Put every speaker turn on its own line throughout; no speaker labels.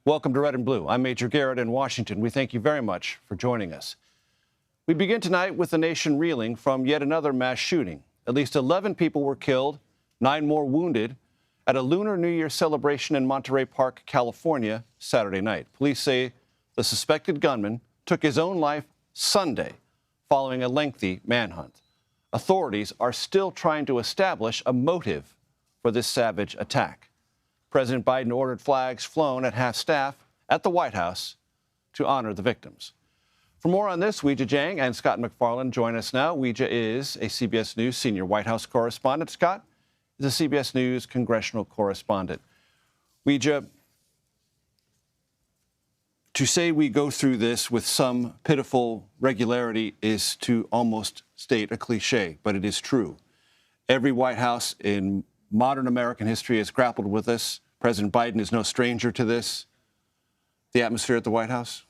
Welcome to Red and Blue. I'm Major Garrett in Washington. We thank you very much for joining us. We begin tonight with the nation reeling from yet another mass shooting. At least 11 people were killed, 9 more wounded at a Lunar New Year celebration in Monterey Park, California, Saturday night. Police say the suspected gunman took his own life Sunday following a lengthy manhunt. Authorities are still trying to establish a motive for this savage attack. President Biden ordered flags flown at half-staff at the White House to honor the victims. For more on this, Weijia Jiang and Scott MacFarlane join us now. Weijia is a CBS News senior White House correspondent. Scott is a CBS News congressional correspondent. Weijia, to say we go through this with some pitiful regularity is to almost state a cliche, but it is true. Every White House in modern American history has grappled with this. President Biden is no stranger to this. The atmosphere at the White House?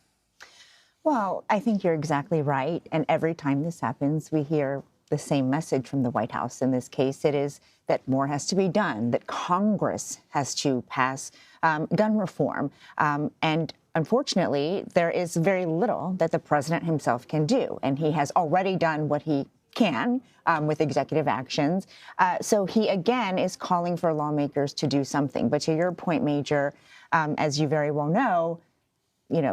Well, I think you're exactly right. And every time this happens, we hear the same message from the White House. In this case, it is that more has to be done, that Congress has to pass gun reform. And unfortunately, there is very little that the president himself can do. And he has already done what he can with executive actions. So he, again, is calling for lawmakers to do something. But to your point, Major, as you very well know,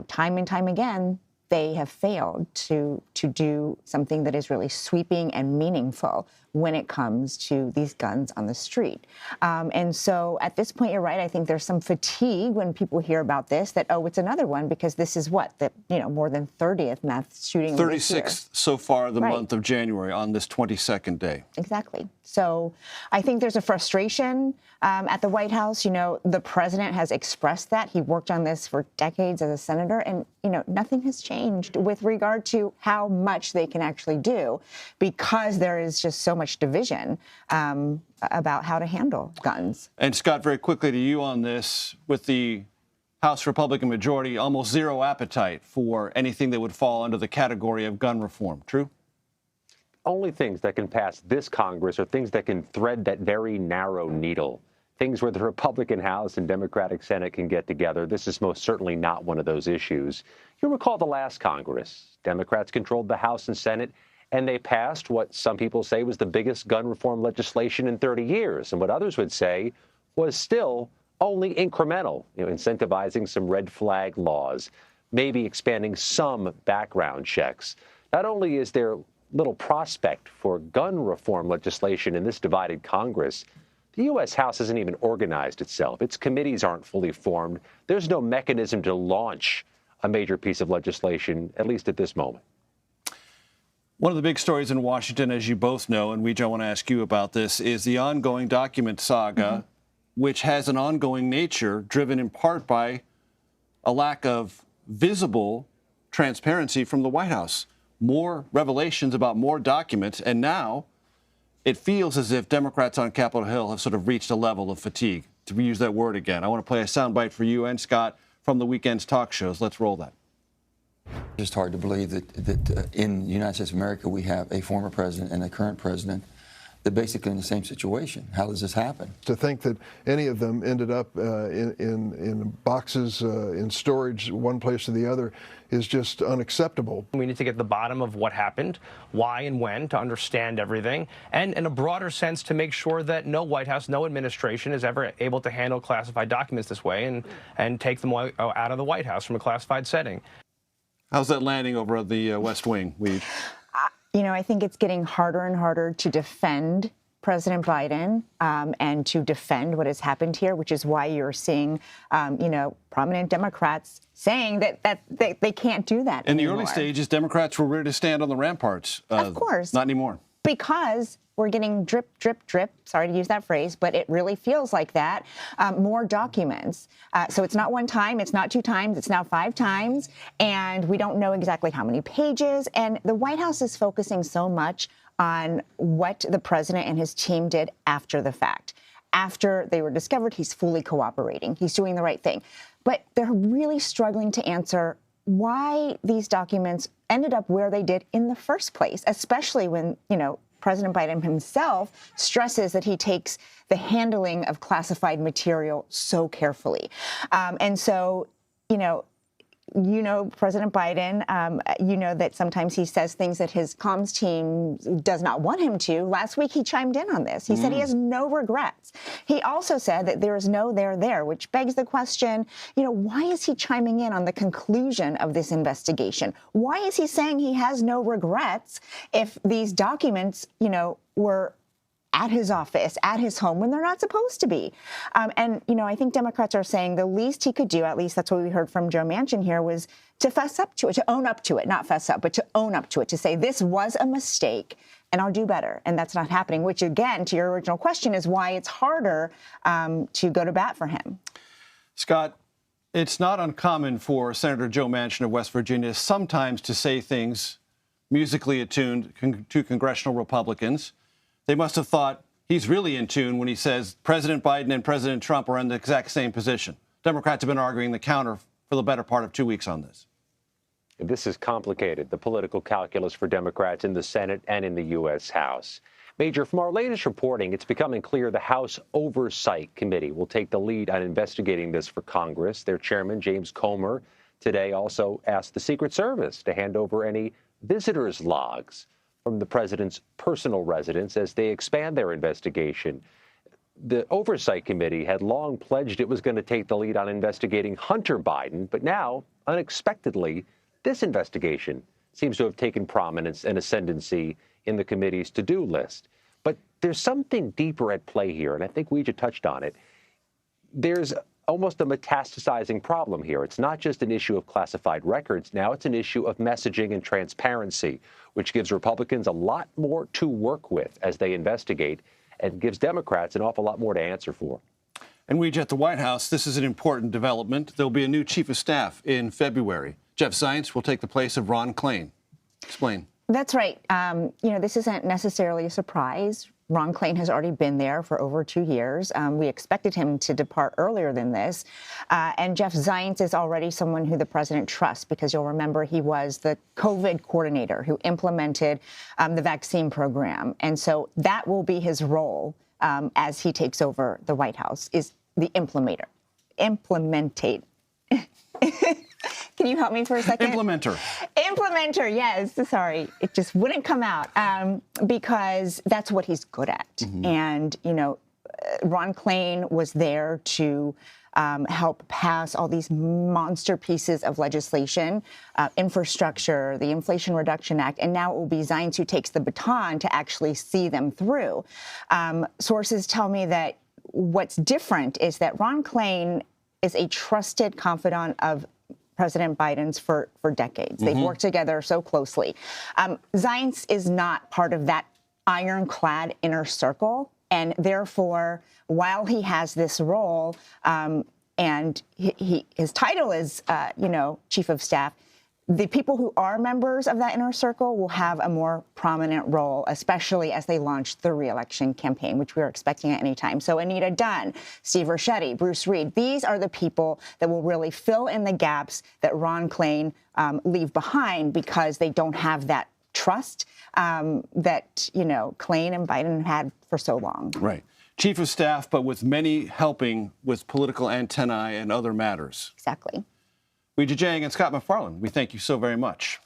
time and time again, they have failed to do something that is really sweeping and meaningful when it comes to these guns on the street. And so at this point, you're right. I think there's some fatigue when people hear about this, that, oh, it's another one, because this is what, more than 30th mass shooting.
36th so far the month of January on this 22nd day.
Exactly. So I think there's a frustration at the White House. The president has expressed that. He worked on this for decades as a senator, and, nothing has changed with regard to how much they can actually do, because there is just so much division about how to handle guns.
And Scott, very quickly to you on this, with the House Republican majority, almost zero appetite for anything that would fall under the category of gun reform. True?
Only things that can pass this Congress are things that can thread that very narrow needle. Things where the Republican House and Democratic Senate can get together. This is most certainly not one of those issues. You'll recall the last Congress. Democrats controlled the House and Senate, and they passed what some people say was the biggest gun reform legislation in 30 years, and what others would say was still only incremental, incentivizing some red flag laws, maybe expanding some background checks. Not only is there little prospect for gun reform legislation in this divided Congress, the U.S. House hasn't even organized itself. Its committees aren't fully formed. There's no mechanism to launch a major piece of legislation, at least at this moment.
One of the big stories in Washington, as you both know, and Weijia, I want to ask you about this, is the ongoing document saga, which has an ongoing nature driven in part by a lack of visible transparency from the White House. More revelations about more documents, and now it feels as if Democrats on Capitol Hill have sort of reached a level of fatigue, to use that word again. I want to play a soundbite for you and Scott from the weekend's talk shows. Let's roll that.
Just hard to believe that in the United States of America we have a former president and a current president that basically in the same situation. How does this happen?
To think that any of them ended up in boxes in storage one place or the other is just unacceptable.
We need to get to the bottom of what happened, why and when, to understand everything, and in a broader sense to make sure that no White House, no administration is ever able to handle classified documents this way and take them out of the White House from a classified setting.
How's that landing over at the West Wing, Weij?
I think it's getting harder and harder to defend President Biden and to defend what has happened here, which is why you're seeing, prominent Democrats saying that they can't do that
In
anymore.
the early stages, Democrats were ready to stand on the ramparts.
Of course.
Not anymore.
Because we're getting drip, drip, drip. Sorry to use that phrase, but it really feels like that. More documents. So it's not one time, it's not 2 times, it's now 5 times. And we don't know exactly how many pages. And the White House is focusing so much on what the president and his team did after the fact. After they were discovered, he's fully cooperating. He's doing the right thing. But they're really struggling to answer why these documents ended up where they did in the first place, especially when, President Biden himself stresses that he takes the handling of classified material so carefully. And so President Biden, you know that sometimes he says things that his comms team does not want him to. Last week, he chimed in on this. He said he has no regrets. He also said that there is no there, which begs the question, why is he chiming in on the conclusion of this investigation? Why is he saying he has no regrets if these documents, were at his office, at his home, when they're not supposed to be? I think Democrats are saying the least he could do, at least that's what we heard from Joe Manchin here, was to fess up to it, to own up to it, not fess up, but to own up to it, to say this was a mistake and I'll do better. And that's not happening, which again, to your original question, is why it's harder to go to bat for him.
Scott, it's not uncommon for Senator Joe Manchin of West Virginia sometimes to say things musically attuned to congressional Republicans. They must have thought he's really in tune when he says President Biden and President Trump are in the exact same position. Democrats have been arguing the counter for the better part of 2 weeks on this.
This is complicated, the political calculus for Democrats in the Senate and in the U.S. House. Major, from our latest reporting, it's becoming clear the House Oversight Committee will take the lead on investigating this for Congress. Their chairman, James Comer, today also asked the Secret Service to hand over any visitors' logs from the president's personal residence as they expand their investigation. The Oversight Committee had long pledged it was going to take the lead on investigating Hunter Biden, but now, unexpectedly, this investigation seems to have taken prominence and ascendancy in the committee's to-do list. But there's something deeper at play here, and I think Weijia touched on it. There's almost a metastasizing problem here. It's not just an issue of classified records. Now it's an issue of messaging and transparency, which gives Republicans a lot more to work with as they investigate and gives Democrats an awful lot more to answer for.
And Weijia, at the White House, this is an important development. There'll be a new chief of staff in February. Jeff Zients will take the place of Ron Klain. Explain.
That's right. This isn't necessarily a surprise. Ron Klain has already been there for over 2 years. We expected him to depart earlier than this. And Jeff Zients is already someone who the president trusts, because you'll remember he was the COVID coordinator who implemented the vaccine program. And so that will be his role as he takes over the White House, is the implementer. Can you help me for a second?
Implementer.
Implementer, yes. Sorry. It just wouldn't come out because that's what he's good at. And, Ron Klain was there to help pass all these monster pieces of legislation, infrastructure, the Inflation Reduction Act, and now it will be Zients who takes the baton to actually see them through. Sources tell me that what's different is that Ron Klain is a trusted confidant of President Biden's for decades. They've worked together so closely. Zients is not part of that ironclad inner circle. And therefore, while he has this role and his title is, chief of staff, the people who are members of that inner circle will have a more prominent role, especially as they launch the re-election campaign, which we are expecting at any time. So Anita Dunn, Steve Ricchetti, Bruce Reed, these are the people that will really fill in the gaps that Ron Klain leave behind, because they don't have that trust that, Klain and Biden had for so long.
Right. Chief of staff, but with many helping with political antennae and other matters.
Exactly.
Weijia Jiang and Scott MacFarlane, we thank you so very much.